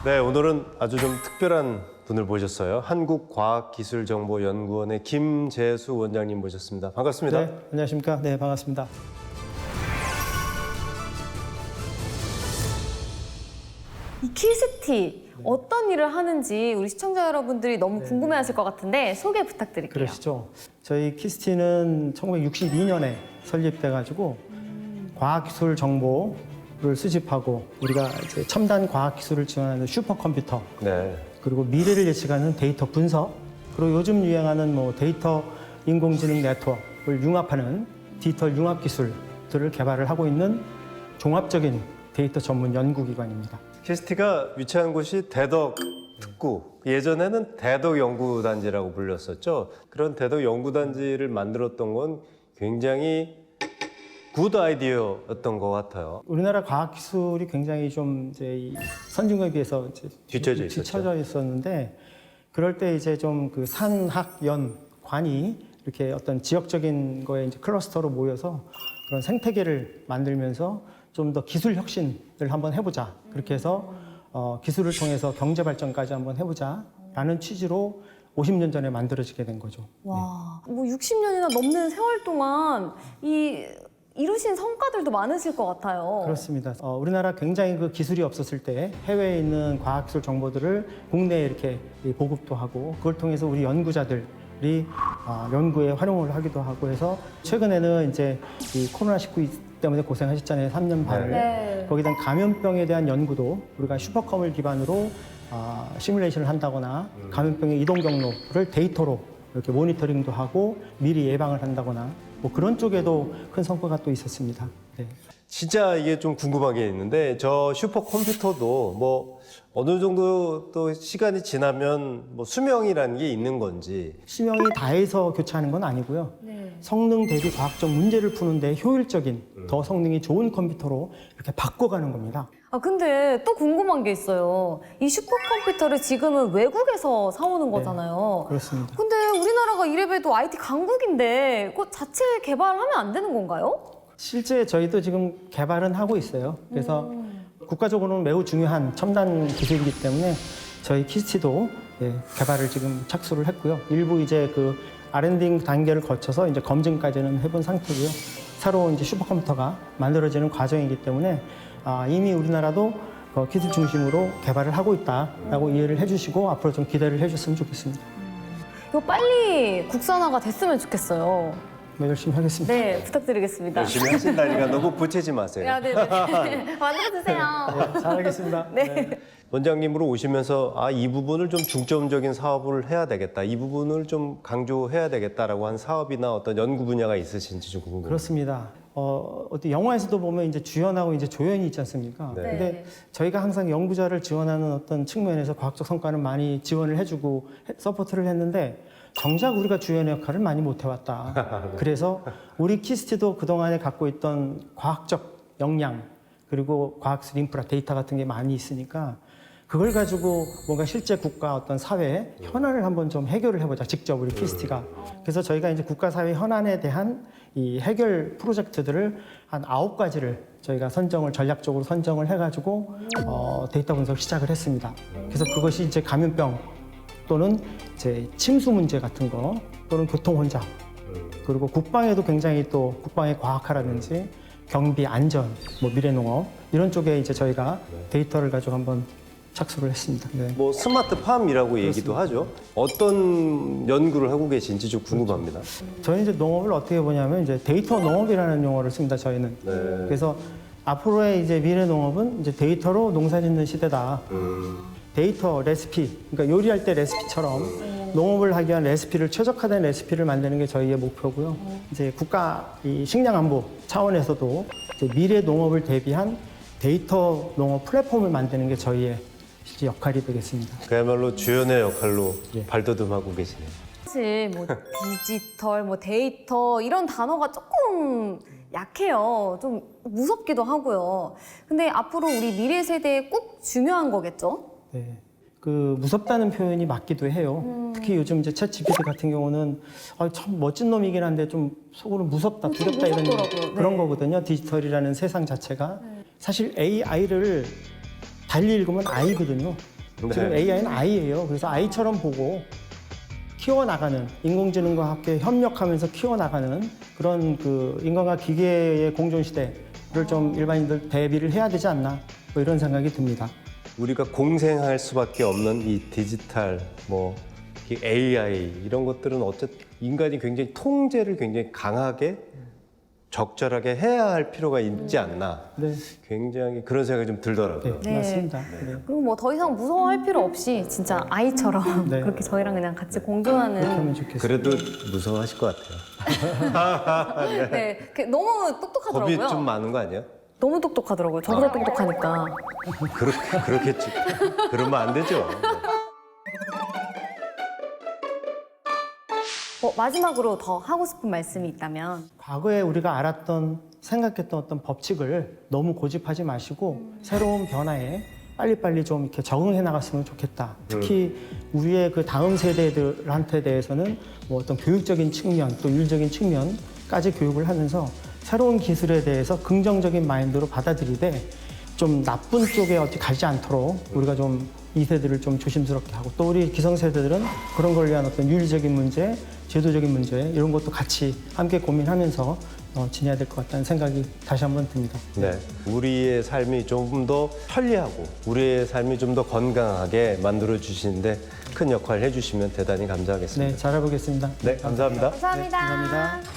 네, 오늘은 아주 좀 특별한 분을 모셨어요. 한국과학기술정보연구원의 김재수 원장님 모셨습니다. 반갑습니다. 네, 안녕하십니까. 네, 반갑습니다. 이 키스티 어떤 일을 하는지 우리 시청자 여러분들이 너무 궁금해하실 것 같은데 소개 부탁드릴게요. 그러시죠. 저희 키스티는 1962년에 설립돼가지고 과학기술 정보를 수집하고 우리가 이제 첨단 과학기술을 지원하는 슈퍼컴퓨터 네. 그리고 미래를 예측하는 데이터 분석 그리고 요즘 유행하는 뭐 데이터 인공지능 네트워크를 융합하는 디지털 융합 기술들을 개발을 하고 있는 종합적인 데이터 전문 연구기관입니다. 키스티가 위치한 곳이 대덕 특구. 예전에는 대덕 연구단지라고 불렸었죠. 그런 대덕 연구단지를 만들었던 건 굉장히 굿 아이디어였던 것 같아요. 우리나라 과학기술이 굉장히 좀 이제 이 선진국에 비해서 이제 뒤처져 있었는데 그럴 때 이제 좀 그 산학연관이 이렇게 어떤 지역적인 거에 이제 클러스터로 모여서 그런 생태계를 만들면서 좀 더 기술 혁신을 한번 해보자. 그렇게 해서 기술을 통해서 경제 발전까지 한번 해보자라는 취지로 50년 전에 만들어지게 된 거죠. 와, 뭐 60년이나 넘는 세월 동안 이루신 성과들도 많으실 것 같아요. 그렇습니다. 우리나라 굉장히 그 기술이 없었을 때 해외에 있는 과학기술 정보들을 국내에 이렇게 보급도 하고 그걸 통해서 우리 연구자들이 연구에 활용을 하기도 하고 해서 최근에는 이제 이 코로나19 때문에 고생하셨잖아요. 3년 반을. 네. 거기에 대한 감염병에 대한 연구도 우리가 슈퍼컴을 기반으로 시뮬레이션을 한다거나 감염병의 이동 경로를 데이터로 이렇게 모니터링도 하고 미리 예방을 한다거나 뭐 그런 쪽에도 큰 성과가 또 있었습니다. 네. 진짜 이게 좀 궁금한 게 있는데 저 슈퍼컴퓨터도 뭐 어느 정도 또 시간이 지나면 뭐 수명이라는 게 있는 건지 수명이 다해서 교체하는 건 아니고요. 네. 성능 대비 과학적 문제를 푸는데 효율적인 더 성능이 좋은 컴퓨터로 이렇게 바꿔가는 겁니다. 근데 또 궁금한 게 있어요. 이 슈퍼컴퓨터를 지금은 외국에서 사오는 거잖아요. 그렇습니다. 근데 우리나라가 이래봬도 IT 강국인데 그거 자체 개발하면 안 되는 건가요? 실제 저희도 지금 개발은 하고 있어요. 그래서 국가적으로는 매우 중요한 첨단 기술이기 때문에 저희 키스티도 개발을 지금 착수를 했고요. 일부 이제 그 R&D 단계를 거쳐서 이제 검증까지는 해본 상태고요. 새로운 이제 슈퍼컴퓨터가 만들어지는 과정이기 때문에 이미 우리나라도 기술 중심으로 개발을 하고 있다라고 이해를 해주시고 앞으로 좀 기대를 해줬으면 좋겠습니다. 이거 빨리 국산화가 됐으면 좋겠어요. 네, 열심히 하겠습니다. 네, 부탁드리겠습니다. 열심히 하신다니까 너무 보채지 마세요. 네네. 만들어주세요. 네, 잘하겠습니다. 네. 원장님으로 오시면서 이 부분을 좀 중점적인 사업을 해야 되겠다. 이 부분을 좀 강조해야 되겠다라고 한 사업이나 어떤 연구 분야가 있으신지 좀 궁금해요. 그렇습니다. 어떤 영화에서도 보면 이제 주연하고 이제 조연이 있지 않습니까? 네. 근데 저희가 항상 연구자를 지원하는 어떤 측면에서 과학적 성과는 많이 지원을 해주고 서포트를 했는데 정작 우리가 주연의 역할을 많이 못 해왔다. 그래서 우리 키스티도 그동안에 갖고 있던 과학적 역량 그리고 과학술 인프라 데이터 같은 게 많이 있으니까 그걸 가지고 뭔가 실제 국가 어떤 사회 현안을 한번 좀 해결을 해보자. 직접 우리 키스티가. 그래서 저희가 이제 국가 사회 현안에 대한 이 해결 프로젝트들을 한 9가지를 저희가 전략적으로 선정을 해가지고 데이터 분석 시작을 했습니다. 그래서 그것이 이제 감염병 또는 이제 침수 문제 같은 거 또는 교통 혼잡 그리고 국방에도 굉장히 또 국방의 과학화라든지 경비 안전 뭐 미래농업 이런 쪽에 이제 저희가 데이터를 가지고 한번 착수를 했습니다. 네. 뭐 스마트팜이라고 얘기도 하죠. 어떤 연구를 하고 계신지 좀 궁금합니다. 저희는 이제 농업을 어떻게 보냐면 이제 데이터 농업이라는 용어를 씁니다. 저희는. 네. 그래서 앞으로의 이제 미래 농업은 이제 데이터로 농사짓는 시대다. 데이터 레시피, 그러니까 요리할 때 레시피처럼 농업을 하기 위한 레시피를 최적화된 레시피를 만드는 게 저희의 목표고요. 이제 국가 이 식량 안보 차원에서도 이제 미래 농업을 대비한 데이터 농업 플랫폼을 만드는 게 저희의 실제 역할이 되겠습니다. 그야말로 주연의 역할로 발돋움하고 계시네요. 사실 뭐 디지털, 뭐 데이터 이런 단어가 조금 약해요. 좀 무섭기도 하고요. 근데 앞으로 우리 미래 세대에 꼭 중요한 거겠죠? 네. 그 무섭다는 표현이 맞기도 해요. 특히 요즘 이제 챗 GPT 같은 경우는 참 멋진 놈이긴 한데 좀 속으로 무섭다, 두렵다 이런 무섭더라고요. 그런 네. 거거든요. 디지털이라는 세상 자체가 사실 AI를 달리 읽으면 아이거든요. 지금 AI는 아이예요. 그래서 아이처럼 보고 키워나가는, 인공지능과 함께 협력하면서 키워나가는 그런 그 인간과 기계의 공존 시대를 좀 일반인들 대비를 해야 되지 않나, 뭐 이런 생각이 듭니다. 우리가 공생할 수밖에 없는 이 디지털, 뭐 이 AI 이런 것들은 어쨌든 인간이 굉장히 통제를 굉장히 강하게 적절하게 해야 할 필요가 있지 않나. 네, 굉장히 그런 생각이 좀 들더라고요. 네. 맞습니다. 네. 그리고 뭐 더 이상 무서워할 필요 없이 진짜 아이처럼 네. 그렇게 저희랑 그냥 같이 그렇게 공존하는. 하면 좋겠습니다. 그래도 무서워하실 것 같아요. 네, 너무 겁이 똑똑하더라고요. 좀 많은 거 아니에요? 너무 똑똑하더라고요. 저보다 똑똑하니까. 그렇겠지. 그러면 안 되죠. 마지막으로 더 하고 싶은 말씀이 있다면. 과거에 우리가 알았던, 생각했던 어떤 법칙을 너무 고집하지 마시고 새로운 변화에 빨리빨리 좀 이렇게 적응해 나갔으면 좋겠다. 특히 우리의 그 다음 세대들한테 대해서는 뭐 어떤 교육적인 측면, 또 윤리적인 측면까지 교육을 하면서 새로운 기술에 대해서 긍정적인 마인드로 받아들이되 좀 나쁜 쪽에 어떻게 가지 않도록 우리가 좀 이 세대를 좀 조심스럽게 하고, 또 우리 기성세대들은 그런 걸 위한 어떤 윤리적인 문제, 제도적인 문제 이런 것도 같이 함께 고민하면서 지내야 될 것 같다는 생각이 다시 한번 듭니다. 네. 우리의 삶이 조금 더 편리하고 우리의 삶이 좀 더 건강하게 만들어 주시는데 큰 역할을 해주시면 대단히 감사하겠습니다. 네, 잘해보겠습니다. 네, 감사합니다. 감사합니다. 감사합니다.